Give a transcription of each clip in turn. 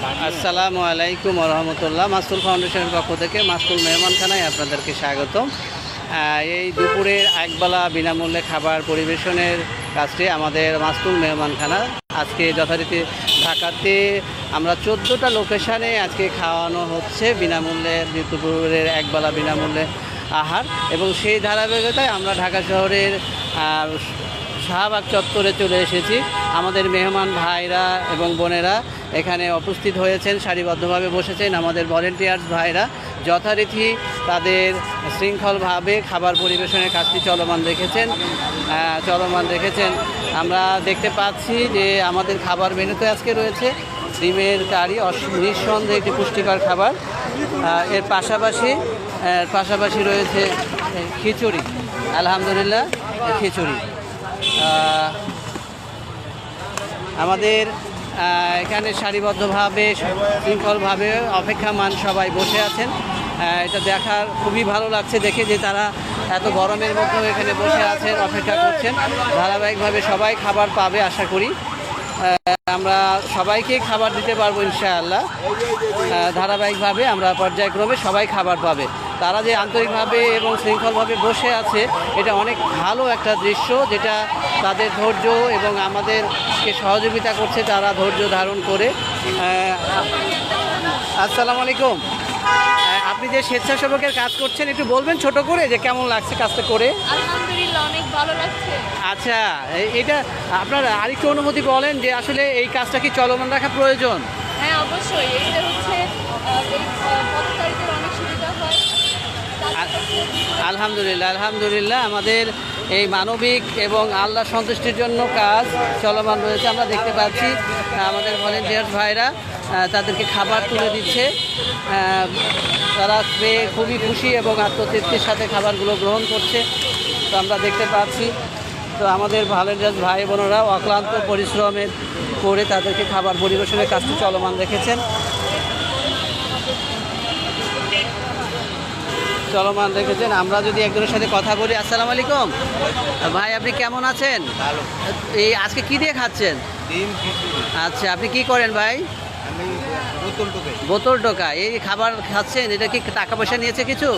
আসসালামু আলাইকুম রহমতুল্লাহ। মাসতুল ফাউন্ডেশনের পক্ষ থেকে মাসতুল মেহমানখানায় আপনাদেরকে স্বাগতম। এই দুপুরের একবেলা বিনামূল্যে খাবার পরিবেশনের কাজটি আমাদের মাসতুল মেহমানখানা। আজকে যথারীতি ঢাকাতে আমরা 14টা লোকেশানে আজকে খাওয়ানো হচ্ছে বিনামূল্যে, দুপুরের একবেলা বিনামূল্যে আহার। এবং সেই ধারাবাহিকতায় আমরা ঢাকা শহরের শাহবাগ চত্বরে চলে এসেছি। আমাদের মেহমান ভাইরা এবং বোনেরা এখানে উপস্থিত হয়েছেন, সারিবদ্ধভাবে বসেছেন। আমাদের ভলেন্টিয়ার্স ভাইরা যথারীতি তাদের শৃঙ্খলভাবে খাবার পরিবেশনের কাজটি চলমান রেখেছেন। আমরা দেখতে পাচ্ছি যে আমাদের খাবার মেনুতে আজকে রয়েছে ডিমের কারি, নিঃসন্দেহে একটি পুষ্টিকর খাবার। এর পাশাপাশি রয়েছে খিচুড়ি, আলহামদুলিল্লাহ খিচুড়ি। আমাদের এখানে সারিবদ্ধভাবে শৃঙ্খলভাবে অপেক্ষামান সবাই বসে আছেন। এটা দেখার খুবই ভালো লাগছে দেখে যে তারা এত গরমের মধ্যেও এখানে বসে আছেন, অপেক্ষা করছেন। ধারাবাহিকভাবে সবাই খাবার পাবে আশা করি। আমরা সবাইকে খাবার দিতে পারবো ইনশাআল্লাহ। ধারাবাহিকভাবে আমরা পর্যায়ক্রমে সবাই খাবার পাবে। তারা যে আন্তরিকভাবে এবং শৃঙ্খলভাবে বসে আছে, এটা অনেক ভালো একটা দৃশ্য, যেটা তাদের ধৈর্য এবং আমাদেরকে সহযোগিতা করছে তারা ধৈর্য ধারণ করে। আসসালামু আলাইকুম। আপনি যে স্বেচ্ছাসেবকের কাজ করছেন একটু বলবেন ছোট করে যে কেমন লাগছে কাজটা করে? আলহামদুলিল্লাহ, অনেক ভালো লাগছে। আচ্ছা, এটা আপনার আরেকটু অনুমতি বলেন যে আসলে এই কাজটা কি চলমান রাখা প্রয়োজন? হ্যাঁ, অবশ্যই। এটা হচ্ছে পথচারীদের অনেক সুবিধা হয়। আলহামদুলিল্লাহ আমাদের এই মানবিক এবং আল্লাহ সন্তুষ্টির জন্য কাজ চলমান রয়েছে। আমরা দেখতে পাচ্ছি আমাদের ভলেন্টিয়ার্স ভাইরা তাদেরকে খাবার তুলে দিচ্ছে। তারা পেয়ে খুবই খুশি এবং আত্মতৃপ্তির সাথে খাবারগুলো গ্রহণ করছে। তো আমরা দেখতে পাচ্ছি তো আমাদের ভলেন্টিয়ার্স ভাই বোনেরা অক্লান্ত পরিশ্রমের করে তাদেরকে খাবার পরিবেশনের কাজটি চলমান রেখেছেন। আমরা যদি একজনের সাথে কথা বলি। আসসালামু আলাইকুম ভাই, আপনি কেমন আছেন? এই আজকে কি দিয়ে খাচ্ছেন? আচ্ছা, আপনি কি করেন ভাই? বোতল টোকা এই খাবার খাচ্ছেন, এটা কি টাকা পয়সা নিয়েছে কিছু?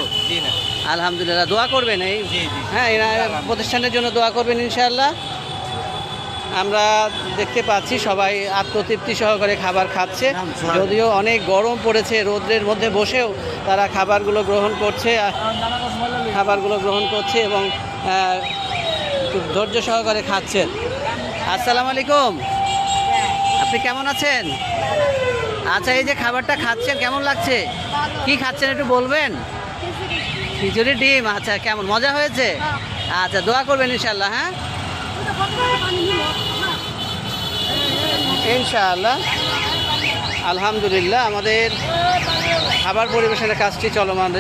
আলহামদুলিল্লাহ, দোয়া করবেন। হ্যাঁ, প্রতিষ্ঠানের জন্য দোয়া করবেন ইনশাআল্লাহ। আমরা দেখতে পাচ্ছি সবাই আত্মতৃপ্তি সহকারে খাবার খাচ্ছে, যদিও অনেক গরম পড়েছে। রোদ্রের মধ্যে বসেও তারা খাবারগুলো গ্রহণ করছে এবং খুব ধৈর্য সহকারে খাচ্ছেন। আসসালামু আলাইকুম, আপনি কেমন আছেন? আচ্ছা, এই যে খাবারটা খাচ্ছেন কেমন লাগছে? কি খাচ্ছেন একটু বলবেন? খিচুড়ি ডিম। আচ্ছা, কেমন মজা হয়েছে? আচ্ছা, দোয়া করবেন ইনশাআল্লাহ। হ্যাঁ ইনশাআল্লাহ। আলহামদুলিল্লাহ, আমাদের খাবার পরিবেশনের কাজটি চলমান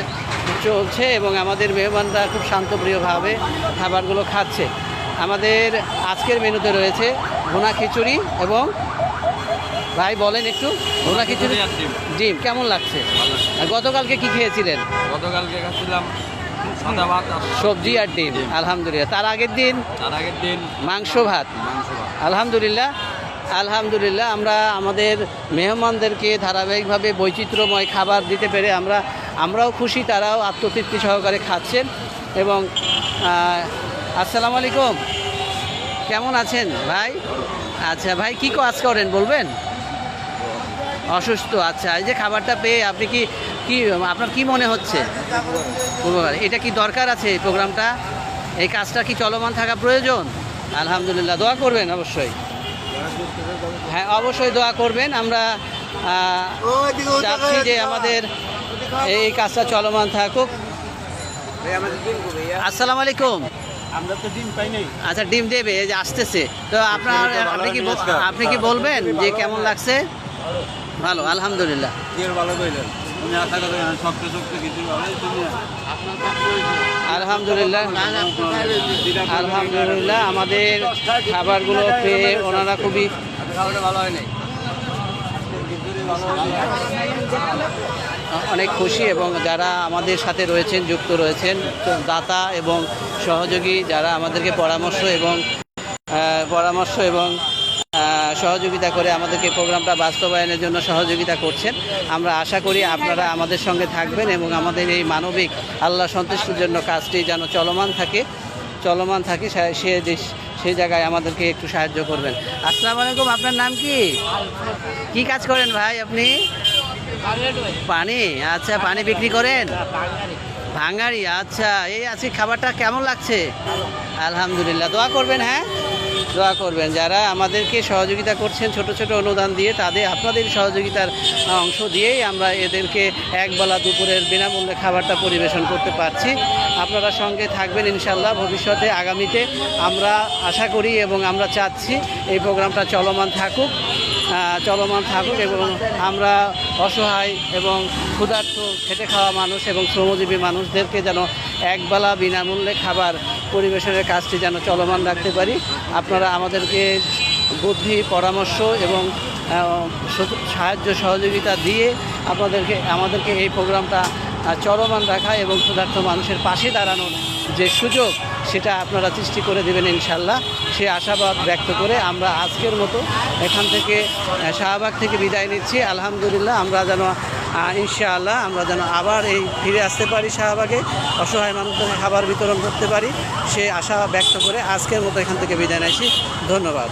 চলছে এবং আমাদের মেহমানরা খুব শান্তপ্রিয়ভাবে খাবারগুলো খাচ্ছে। আমাদের আজকের মেনুতে রয়েছে ভুনা খিচুড়ি এবং ভাই বলেন একটু, ভুনা খিচুড়ি ডিম কেমন লাগছে? গতকালকে কি খেয়েছিলেন? গতকালকে খাচ্ছিলাম সাদা ভাত, সবজি আর ডিম। আলহামদুলিল্লাহ। তার আগের দিন মাংস ভাত। আলহামদুলিল্লাহ আমরা আমাদের মেহমানদেরকে ধারাবাহিকভাবে বৈচিত্র্যময় খাবার দিতে পেরে আমরাও খুশি, তারাও আত্মতৃপ্তি সহকারে খাচ্ছেন। এবং আসসালামু আলাইকুম, কেমন আছেন ভাই? আচ্ছা ভাই, কি কাজ করেন বলবেন? অসুস্থ। আচ্ছা, এই যে খাবারটা পেয়ে আপনি কি আপনার কি মনে হচ্ছে? এটা কি দরকার আছে এই প্রোগ্রামটা, এই কাজটা কি চলমান থাকা প্রয়োজন? আলহামদুলিল্লাহ, দোয়া করবেন অবশ্যই। হ্যাঁ, অবশ্যই দোয়া করবেন। আমরা চাচ্ছি যে আমাদের এই কাজটা চলমান থাকুক। আসসালামু আলাইকুম। আমরা তো ডিম পাই নাই। আচ্ছা, ডিম দেবে, এই যে আসতেছে। তো আপনি কি বলবেন যে কেমন লাগছে? ভালো, আলহামদুলিল্লাহ। আলহামদুলিল্লাহ আমাদের খাবারগুলো পেয়ে ওনারা খুবই ভালো হয় নাই, অনেক খুশি। এবং যারা আমাদের সাথে রয়েছেন, যুক্ত রয়েছেন, দাতা এবং সহযোগী যারা আমাদেরকে পরামর্শ এবং সহযোগিতা করে আমাদেরকে প্রোগ্রামটা বাস্তবায়নের জন্য সহযোগিতা করছেন। আমরা আশা করি আপনারা আমাদের সঙ্গে থাকবেন এবং আমাদের এই মানবিক আল্লাহ সন্তুষ্টির জন্য কাজটি যেন চলমান থাকে সেই জায়গায় আমাদেরকে একটু সাহায্য করবেন। আসসালামু আলাইকুম, আপনার নাম কি কাজ করেন ভাই আপনি? পানি, আচ্ছা পানি বিক্রি করেন? ভাঙাড়ি, আচ্ছা। এই আজকে খাবারটা কেমন লাগছে? আলহামদুলিল্লাহ। দোয়া করবেন, হ্যাঁ দোয়া করবেন। যারা আমাদেরকে সহযোগিতা করছেন ছোট ছোট অনুদান দিয়ে, আপনাদের সহযোগিতার অংশ দিয়েই আমরা এদেরকে একবেলা দুপুরের বিনামূল্যে খাবারটা পরিবেশন করতে পারছি। আপনারা সঙ্গে থাকবেন ইনশাল্লাহ। ভবিষ্যতে আগামীতে আমরা আশা করি এবং আমরা চাচ্ছি এই প্রোগ্রামটা চলমান থাকুক এবং আমরা অসহায় এবং ক্ষুধার্ত খেটে খাওয়া মানুষ এবং শ্রমজীবী মানুষদেরকে যেন একবেলা বিনামূল্যে খাবার পরিবেশনের কাজটি যেন চলমান রাখতে পারি। আপনারা আমাদেরকে বুদ্ধি, পরামর্শ এবং সাহায্য সহযোগিতা দিয়ে আমাদেরকে এই প্রোগ্রামটা চলমান রাখা এবং ক্ষুধার্ত মানুষের পাশে দাঁড়ানোর যে সুযোগ সেটা আপনারা সৃষ্টি করে দেবেন ইনশাল্লাহ। সে আশাবাদ ব্যক্ত করে আমরা আজকের মতো এখান থেকে শাহবাগ থেকে বিদায় নিচ্ছি। আলহামদুলিল্লাহ, আমরা যেন ইনশাআল্লাহ আবার ফিরে আসতে পারি শাহবাগে, অসহায় মানুষদের খাবার বিতরণ করতে পারি, সে আশা ব্যক্ত করে আজকের মতো এখান থেকে বিদায় নিচ্ছি। ধন্যবাদ।